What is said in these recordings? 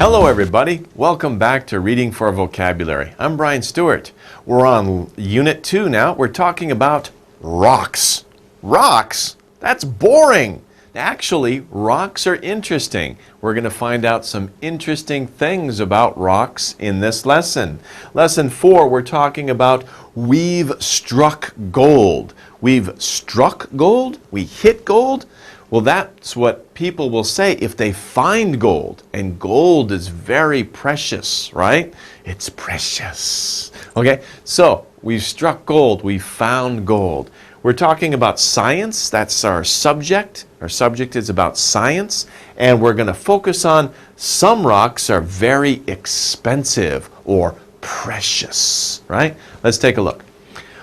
Hello everybody, welcome back to Reading for Vocabulary. I'm Brian Stewart. We're on Unit 2 now. We're talking about rocks. Rocks? That's boring. Actually, rocks are interesting. We're going to find out some interesting things about rocks in this lesson. Lesson 4, we're talking about we've struck gold. We've struck gold? We hit gold? Well, that's what people will say if they find gold. And gold is very precious, right? It's precious. Okay, so we've struck gold. We found gold. We're talking about science. That's our subject. Our subject is about science. And we're going to focus on some rocks are very expensive or precious, right? Let's take a look.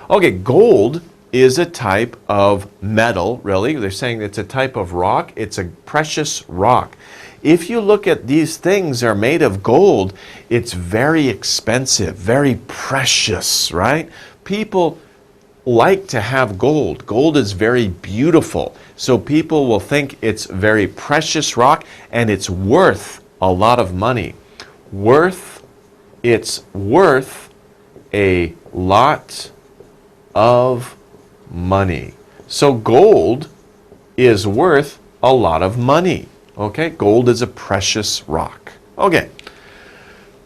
Okay, gold is a type of metal, really. They're saying it's a type of rock. It's a precious rock. If you look at these things are made of gold, it's very expensive, very precious, right? People like to have gold. Gold is very beautiful. So people will think it's very precious rock and it's worth a lot of money. It's worth a lot of money. So gold is worth a lot of money. Okay, gold is a precious rock. Okay,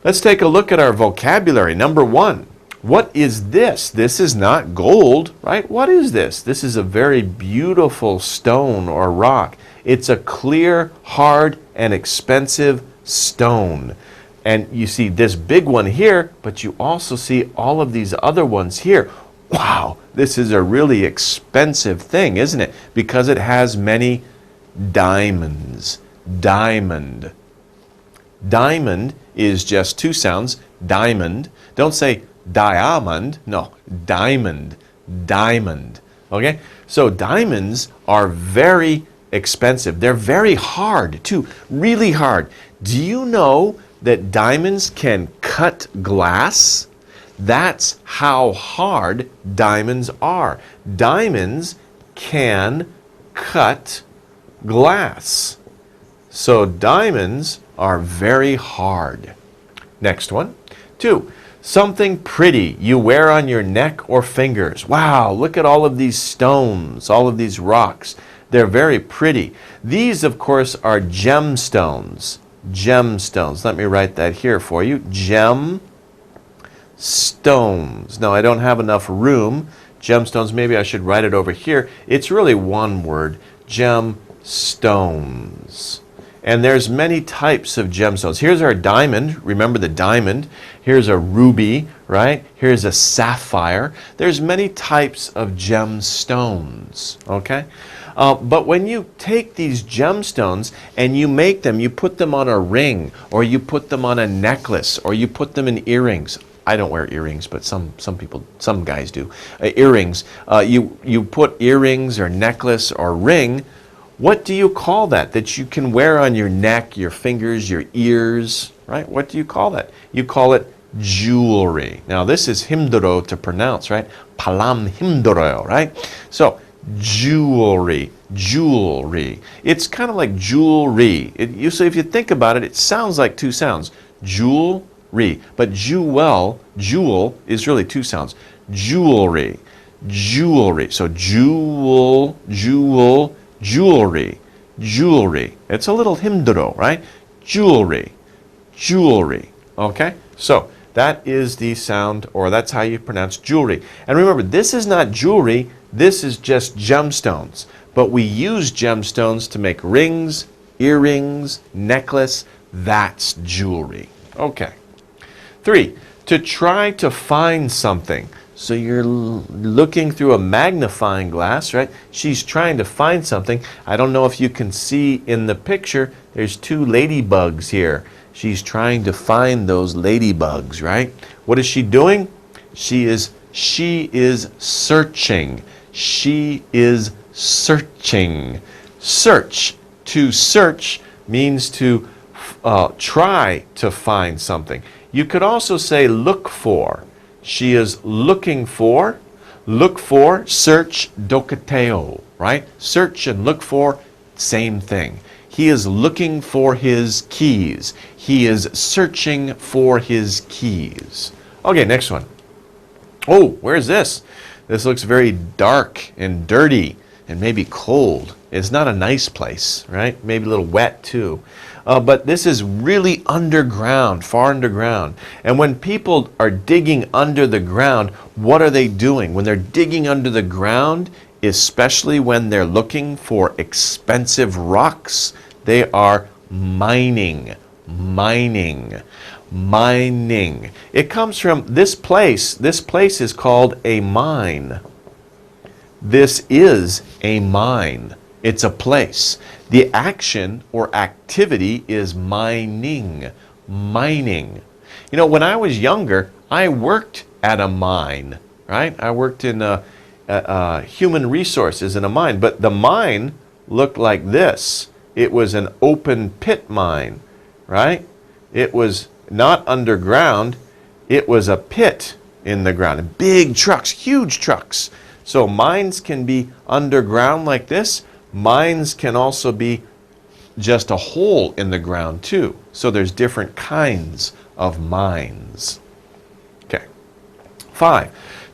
let's take a look at our vocabulary. Number 1, what is this? This is not gold, right? What is this? This is a very beautiful stone or rock. It's a clear, hard, and expensive stone. And you see this big one here, but you also see all of these other ones here. Wow, this is a really expensive thing, isn't it? Because it has many diamonds. Diamond. Diamond is just 2 sounds. Diamond. Don't say diamond. No, diamond. Diamond. Okay? So diamonds are very expensive. They're very hard, too. Really hard. Do you know that diamonds can cut glass? That's how hard diamonds are. Diamonds can cut glass. So diamonds are very hard. Next one. 2, something pretty you wear on your neck or fingers. Wow, look at all of these stones, all of these rocks. They're very pretty. These, of course, are gemstones. Gemstones. Let me write that here for you. Stones. Now, I don't have enough room. Gemstones, maybe I should write it over here. It's really one word. Gemstones. And there's many types of gemstones. Here's our diamond. Remember the diamond. Here's a ruby, right? Here's a sapphire. There's many types of gemstones, okay? But when you take these gemstones and you make them, you put them on a ring, or you put them on a necklace, or you put them in earrings. I don't wear earrings, but some people, some guys do. Earrings. You put earrings or necklace or ring. What do you call that? That you can wear on your neck, your fingers, your ears, right? What do you call that? You call it jewelry. Now this is 힘들어 to pronounce, right? 발음 힘들어요, right? So jewelry, jewelry. It's kind of like jewelry. So if you think about it, it sounds like 2 sounds. Jewelry. But jewel is really 2 sounds. Jewelry, jewelry. So jewelry, jewelry. It's a little 힘들어, right? Jewelry, jewelry. Okay? So that is the sound, or that's how you pronounce jewelry. And remember, this is not jewelry. This is just gemstones. But we use gemstones to make rings, earrings, necklace. That's jewelry. Okay. 3, to try to find something. So you're looking through a magnifying glass, right? She's trying to find something. I don't know if you can see in the picture, there's 2 ladybugs here. She's trying to find those ladybugs, right? What is she doing? She is searching. She is searching. Search. To search means to try to find something. You could also say look for. She is looking for. Look for, search, dokateo, right? Search and look for, same thing. He is looking for his keys. He is searching for his keys. Okay, next one. Oh, where's this? This looks very dark and dirty and maybe cold. It's not a nice place, right? Maybe a little wet too. But this is really underground, far underground. And when people are digging under the ground, what are they doing? When they're digging under the ground, especially when they're looking for expensive rocks, they are mining. It comes from this place. This place is called a mine. This is a mine. It's a place. The action or activity is mining. Mining. You know, when I was younger, I worked at a mine, right? I worked in human resources in a mine, but the mine looked like this. It was an open pit mine, right? It was not underground. It was a pit in the ground. And big trucks, huge trucks. So mines can be underground like this. Mines can also be just a hole in the ground too. So there's different kinds of mines. Okay. 5.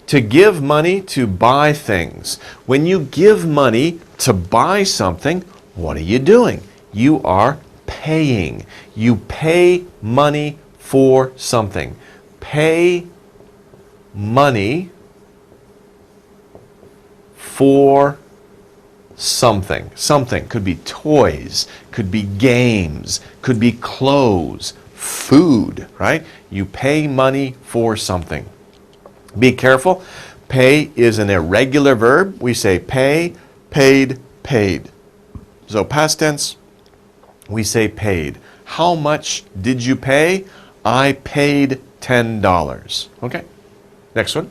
To give money to buy things. When you give money to buy something, what are you doing? You are paying. You pay money for something. Pay money for something. Something could be toys, could be games, could be clothes, food, right? You pay money for something. Be careful. Pay is an irregular verb. We say pay, paid, paid. So past tense, we say paid. How much did you pay? I paid $10. Okay. Next one.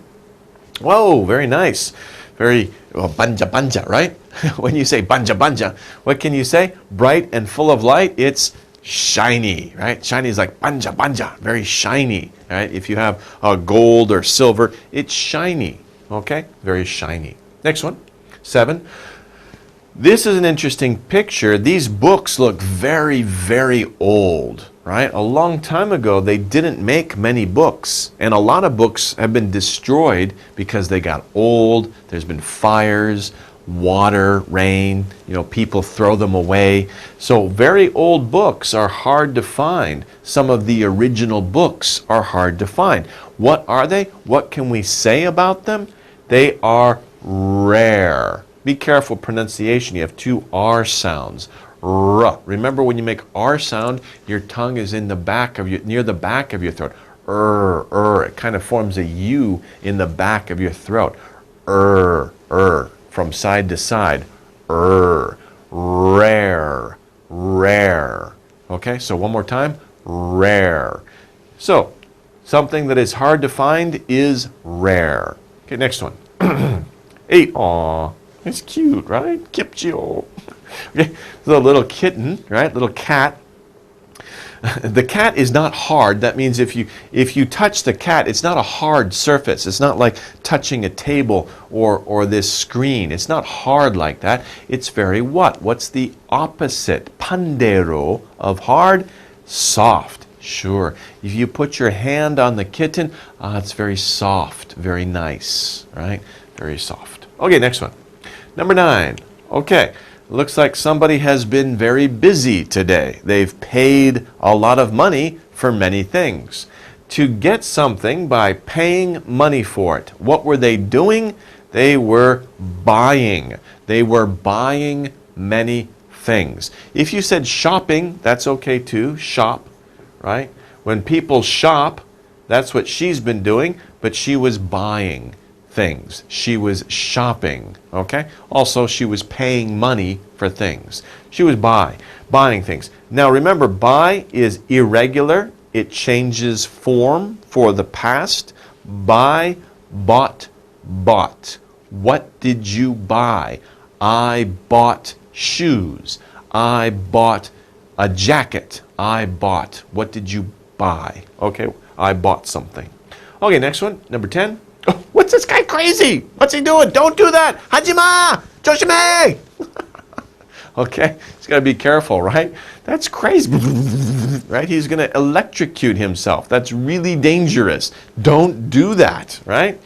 Whoa, very nice. Very banja banja, right? When you say banja banja, what can you say? Bright and full of light, it's shiny, right? Shiny is like banja banja, very shiny, right? If you have gold or silver, it's shiny, okay? Very shiny. Next one, 7. This is an interesting picture. These books look very, very old, right? A long time ago, they didn't make many books, and a lot of books have been destroyed because they got old. There's been fires, water, rain, people throw them away. So very old books are hard to find. Some of the original books are hard to find. What are they? What can we say about them? They are rare. Be careful pronunciation. You have 2 R sounds. R. Remember when you make R sound, your tongue is in the back of near the back of your throat. It kind of forms a U in the back of your throat. From side to side. Rare. Okay, so one more time. Rare. So, something that is hard to find is rare. Okay, next one. 8. Aw. It's cute, right? Kipchio. Okay, the little kitten, right? Little cat. The cat is not hard. That means if you touch the cat, it's not a hard surface. It's not like touching a table or this screen. It's not hard like that. It's very what? What's the opposite? Pandero of hard? Soft. Sure. If you put your hand on the kitten, it's very soft, very nice, right? Very soft. Okay, next one. Number 9. Okay, looks like somebody has been very busy today. They've paid a lot of money for many things. To get something by paying money for it. What were they doing? They were buying. They were buying many things. If you said shopping, that's okay too. Shop, right? When people shop, that's what she's been doing, but she was buying things. She was shopping, okay? Also, she was paying money for things. She was buying things. Now, remember, buy is irregular. It changes form for the past. Buy, bought, bought. What did you buy? I bought shoes. I bought a jacket. I bought. What did you buy? Okay, I bought something. Okay, next one, number 10. Oh, what's this guy crazy? What's he doing? Don't do that. Hajima! Joshime! Okay? He's got to be careful, right? That's crazy, right? He's going to electrocute himself. That's really dangerous. Don't do that, right?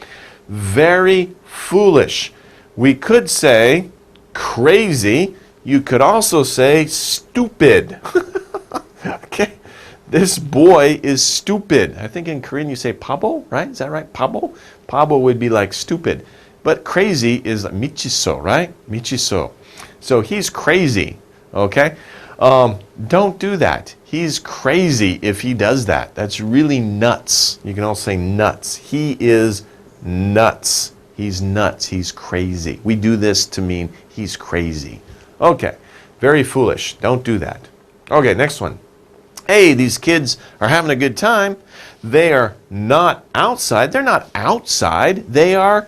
Very foolish. We could say crazy. You could also say stupid. Okay? This boy is stupid. I think in Korean you say pabo, right? Is that right? Pabo? Pabo would be like stupid. But crazy is michiso, right? Michiso. So he's crazy, okay? Don't do that. He's crazy if he does that. That's really nuts. You can also say nuts. He is nuts. He's nuts. He's crazy. We do this to mean he's crazy. Okay, very foolish. Don't do that. Okay, next one. Hey, these kids are having a good time. They are not outside. They're not outside. They are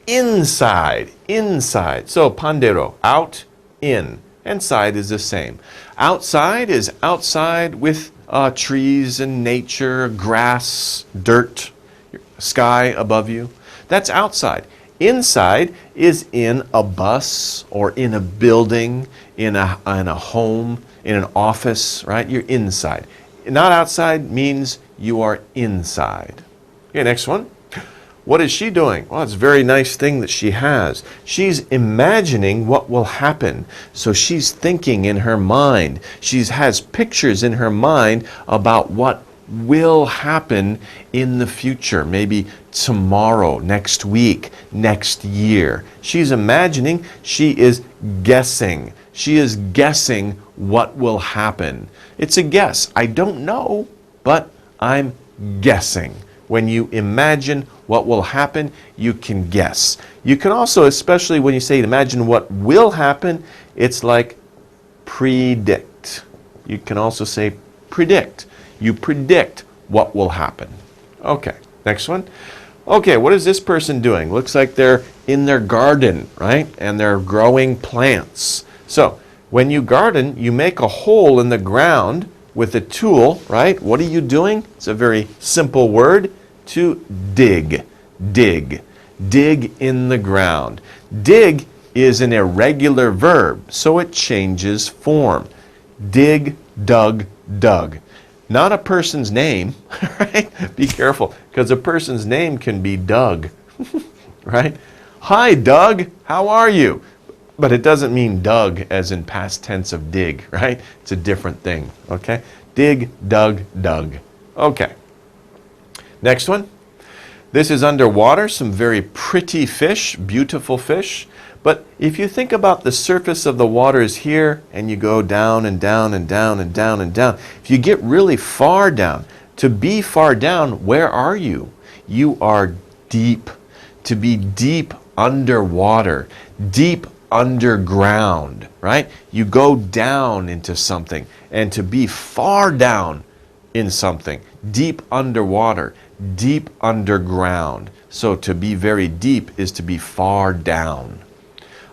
inside. Inside. So, pandero, out, in. And side is the same. Outside is outside with trees and nature, grass, dirt, sky above you. That's outside. Inside is in a bus or in a building, in a home, in an office, right? You're inside. Not outside means you are inside. Okay, next one. What is she doing? Well, it's a very nice thing that she has. She's imagining what will happen. So she's thinking in her mind. She has pictures in her mind about what will happen in the future. Maybe tomorrow, next week, next year. She's imagining, she is guessing. She is guessing what will happen. It's a guess. I don't know, but I'm guessing. When you imagine what will happen, you can guess. You can also, especially when you say imagine what will happen, it's like predict. You can also say predict. You predict what will happen. Okay, next one. Okay, what is this person doing? Looks like they're in their garden, right? And they're growing plants. So, when you garden, you make a hole in the ground with a tool, right? What are you doing? It's a very simple word. To dig. Dig. Dig in the ground. Dig is an irregular verb, so it changes form. Dig, dug, dug. Not a person's name, right? Be careful, because a person's name can be Doug, right? Hi, Doug. How are you? But it doesn't mean Doug as in past tense of dig, right? It's a different thing, okay? Dig, dug, dug. Okay. Next one. This is underwater, some very pretty fish, beautiful fish. But if you think about the surface of the waters here, and you go down and down and down and down and down, if you get really far down, to be far down, where are you? You are deep. To be deep underwater, deep underground, right? You go down into something, and to be far down in something, deep underwater, deep underground. So to be very deep is to be far down.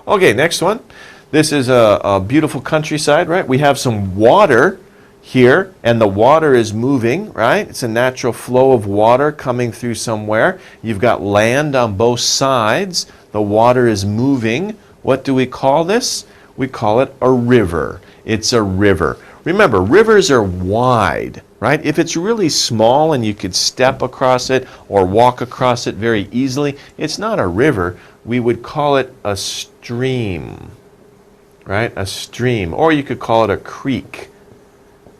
Okay, next one. This is a beautiful countryside, right? We have some water here, and the water is moving, right? It's a natural flow of water coming through somewhere. You've got land on both sides. The water is moving. What do we call this? We call it a river. It's a river. Remember, rivers are wide, right? If it's really small and you could step across it or walk across it very easily, it's not a river. We would call it a stream, right? A stream. Or you could call it a creek,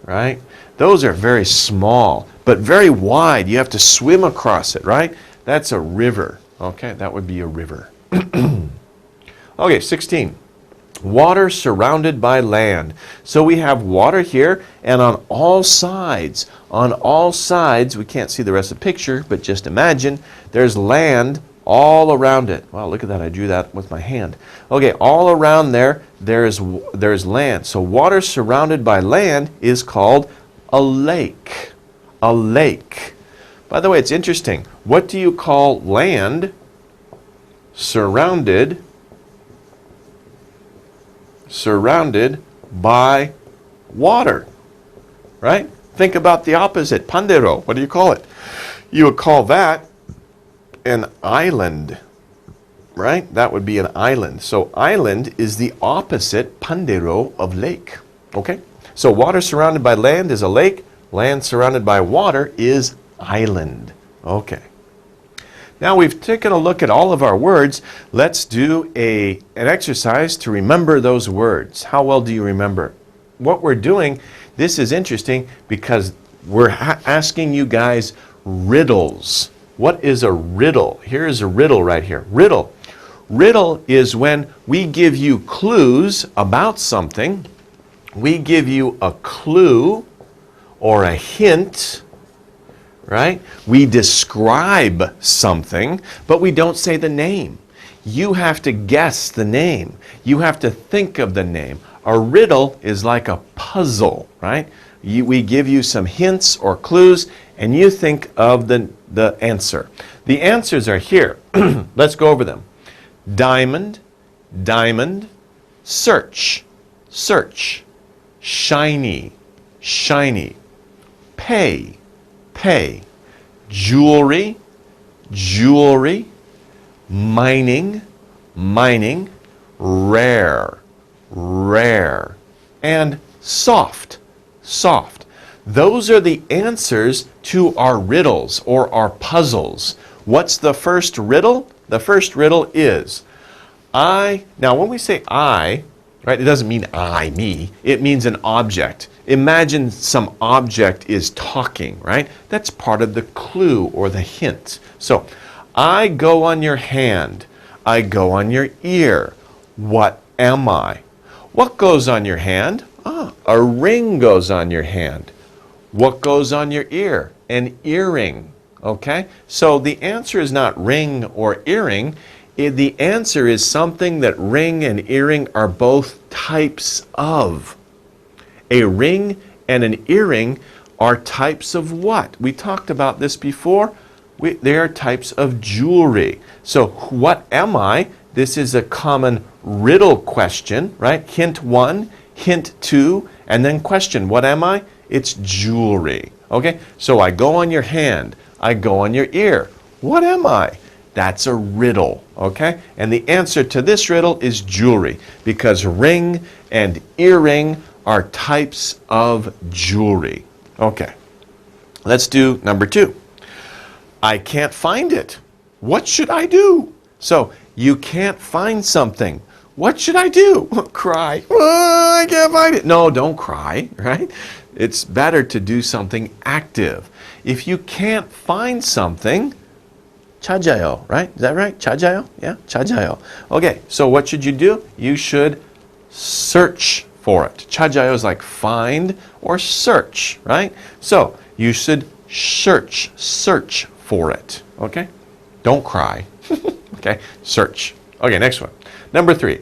right? Those are very small, but very wide. You have to swim across it, right? That's a river, okay? That would be a river. Okay, 16. Water surrounded by land. So we have water here, and on all sides, we can't see the rest of the picture, but just imagine, there's land all around it. Wow, look at that, I drew that with my hand. Okay, all around there's land. So water surrounded by land is called a lake. A lake. By the way, it's interesting. What do you call land surrounded by water, right? Think about the opposite. Pandero, what do you call it? You would call that an island. right? That would be an island. So island is the opposite, pandero, of lake. Okay? So water surrounded by land is a lake. Land surrounded by water is island. Okay. Now we've taken a look at all of our words. Let's do an exercise to remember those words. How well do you remember? What we're doing, this is interesting because we're asking you guys riddles. What is a riddle? Here is a riddle right here. Riddle. Riddle is when we give you clues about something. We give you a clue or a hint, right? We describe something, but we don't say the name. You have to guess the name. You have to think of the name. A riddle is like a puzzle, right? We give you some hints or clues, and you think of the answer. The answers are here. Let's go over them. Diamond, diamond, search, search, shiny, shiny, pay, pay, jewelry, jewelry, mining, mining, rare, rare, and soft, soft. Those are the answers to our riddles or our puzzles. What's the first riddle? The first riddle is I. Now, when we say I, right, it doesn't mean I, me. It means an object. Imagine some object is talking, right? That's part of the clue or the hint. So, I go on your hand. I go on your ear. What am I? What goes on your hand? Ah, a ring goes on your hand. What goes on your ear? An earring. Okay? So the answer is not ring or earring. The answer is something that ring and earring are both types of. A ring and an earring are types of what? We talked about this before. They are types of jewelry. So what am I? This is a common riddle question, right? Hint 1, hint 2, and then question. What am I? It's jewelry. Okay? So I go on your hand. I go on your ear. What am I? That's a riddle. Okay? And the answer to this riddle is jewelry, because ring and earring are types of jewelry. Okay. Let's do number 2. I can't find it. What should I do? So you can't find something. What should I do? Cry. Oh, I can't find it. No, don't cry, right? It's better to do something active. If you can't find something, 찾아요, right? Is that right? 찾아요? Yeah, 찾아요. Okay, so what should you do? You should search for it. 찾아요 is like find or search, right? So you should search for it. Okay? Don't cry. Okay? Search. Okay, next one. Number 3.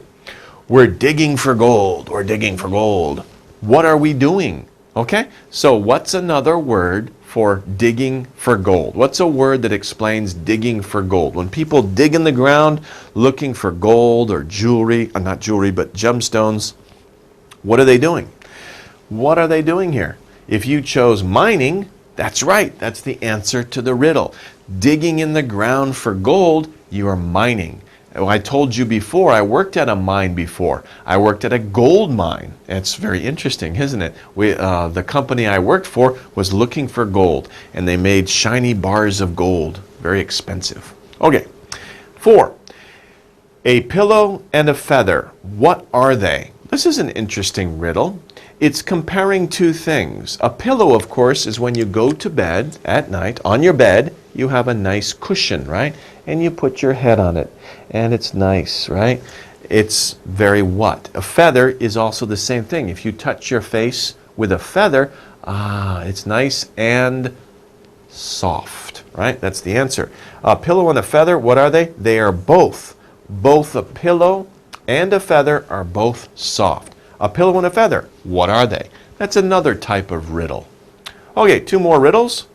We're digging for gold. We're digging for gold. What are we doing? Okay? So what's another word for digging for gold? What's a word that explains digging for gold? When people dig in the ground looking for gold or jewelry, not jewelry, but gemstones, what are they doing? What are they doing here? If you chose mining, that's right. That's the answer to the riddle. Digging in the ground for gold, you are mining. I told you before, I worked at a mine before. I worked at a gold mine. It's very interesting, isn't it? The company I worked for was looking for gold, and they made shiny bars of gold. Very expensive. Okay. 4. A pillow and a feather. What are they? This is an interesting riddle. It's comparing two things. A pillow, of course, is when you go to bed at night. On your bed, you have a nice cushion, right? And you put your head on it. And it's nice, right? It's very what? A feather is also the same thing. If you touch your face with a feather, it's nice and soft, right? That's the answer. A pillow and a feather, what are they? They are both. Both a pillow and a feather are both soft. A pillow and a feather, what are they? That's another type of riddle. Okay, 2 more riddles.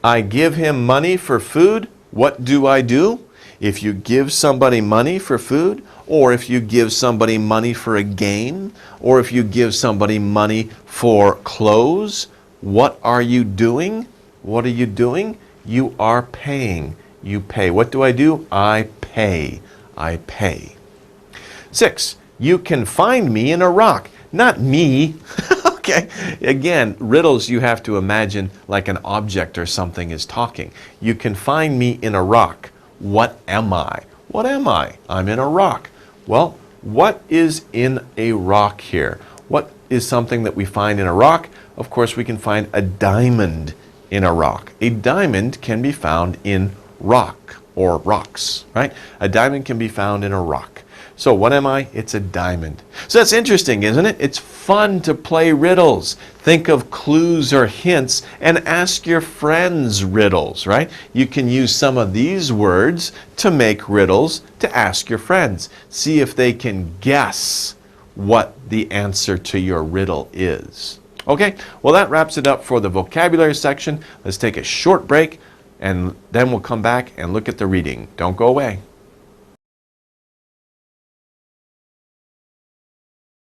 I give him money for food. What do I do? If you give somebody money for food, or if you give somebody money for a game, or if you give somebody money for clothes, what are you doing? What are you doing? You are paying. You pay. What do? I pay. I pay. 6. You can find me in a rock. Not me. Okay. Again, riddles you have to imagine like an object or something is talking. You can find me in a rock. What am I? What am I? I'm in a rock. Well, what is in a rock here? What is something that we find in a rock? Of course, we can find a diamond in a rock. A diamond can be found in rock or rocks, right? A diamond can be found in a rock. So what am I? It's a diamond. So that's interesting, isn't it? It's fun to play riddles. Think of clues or hints and ask your friends riddles, right? You can use some of these words to make riddles to ask your friends. See if they can guess what the answer to your riddle is. Okay, well that wraps it up for the vocabulary section. Let's take a short break and then we'll come back and look at the reading. Don't go away.